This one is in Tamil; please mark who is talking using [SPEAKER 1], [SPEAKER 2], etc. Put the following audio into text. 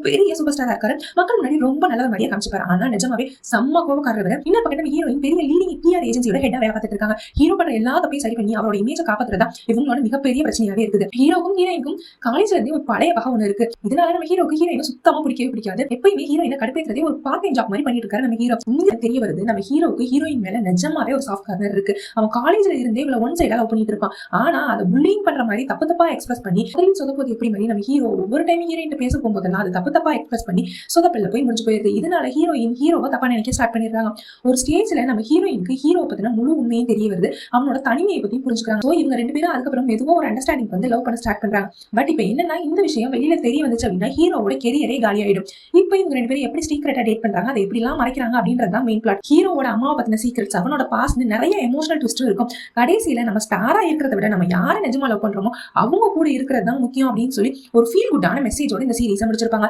[SPEAKER 1] பெரிய சூப்பர் ஸ்டாரா இருக்காரு, மக்கள் முன்னாடி ரொம்ப நல்ல மாதிரியே காமிச்சுப்பாரு. ஆனா நிஜமாவே செம்ம கோவக்காரர். இன்னொரு பக்கம் நம்ம ஹீரோயின் பெரிய லீடிங் பிஆர் ஏஜென்சியோட ஹெட்டா வேலை பார்த்துட்டு இருக்காங்க. ஹீரோ பண்ற எல்லா தப்பையும் சரி பண்ணி அவரோட இமேஜை காப்பாத்துறதா இவங்களோட மிகப்பெரிய பிரச்சனையாவே இருக்குது. ஹீரோக்கும் ஹீரோயினுக்கும் காலேஜ்ல இருந்தே ஒரு பழைய பகை ஒண்ணு இருக்கு. இதனால நம்ம ஹீரோக்கு ஹீரோயின் சுத்தமா பிடிக்காது. எப்பயுமே ஹீரோயினை கடுப்பேற்றதே ஒரு பார்ட் டைம் ஜாப் மாதிரி பண்ணிட்டு இருக்காரு நம்ம ஹீரோ. இங்க தெரிய வருது நம்ம ஹீரோக்கு ஹீரோயின் மேல நிஜமாவே ஒரு சாஃப்ட் கார்னர் இருக்கு. அவன் காலேஜ்ல இருந்தே இவ்வளவு ஒன் சைடா லவ் பண்ணிட்டு இருப்பான். ஆனா அதை புல்லிங் பண்ற மாதிரி தப்பா எக்ஸ்பிரஸ் பண்ணி சொதப்போது எப்படி மாதிரி நம்ம ஹீரோ ஒவ்வொரு டைம் ஹீரோயின் பேச போகும்போதெல்லாம் அது தப்பா எக்ஸ்பிரஸ் பண்ணி சொதப்பல்ல போய் முடிஞ்சு போயிருது. இதனால ஹீரோவை தப்பா நினைக்க ஸ்டார்ட் பண்ணிடுறாங்க. ஒரு ஸ்டேஜ்ல நம்ம ஹீரோயினுக்கு ஹீரோவை பத்தின முழு உண்மையும் தெரிய வருது. அவனோட தனிமையை பத்தியும் புரிஞ்சுக்கிறாங்க. சோ இவங்க ரெண்டு பேரும் அதுக்கப்புறம் எதுவோ ஒரு அண்டர்ஸ்டாண்டிங் வந்து லவ் பண்ண ஸ்டார்ட் பண்றாங்க. பட் இப்ப என்னன்னா இந்த விஷயம் வெளியில தெரிய வந்துச்சு அப்படின்னா ஹீரோவோட கெரியரே காலி ஆயிடும். இப்ப இவங்க ரெண்டு பேரும் எப்படி சீக்கிரட்டா டேட் பண்றாங்க, அதை எப்படி எல்லாம் மறைக்கிறாங்க அப்படின்றதுதான் மெயின் பிளாட். ஹீரோவோட அம்மாவை பத்தின சீக்ரெட்ஸ், அவனோட பாஸ்ட், நிறைய எமோஷனல் ட்விஸ்டும் இருக்கும். கடைசியில நம்ம ஸ்டாரா இருக்கிறத விட நம்ம யாரை நிஜமா லவ் பண்றோமோ அவங்க கூட இருக்கிறது தான் முக்கியம் அப்படின்னு சொல்லி ஒரு ஃபீல் குட்டான மெசேஜோட இந்த சீரீஸை முடிச்சிருப்பாங்க.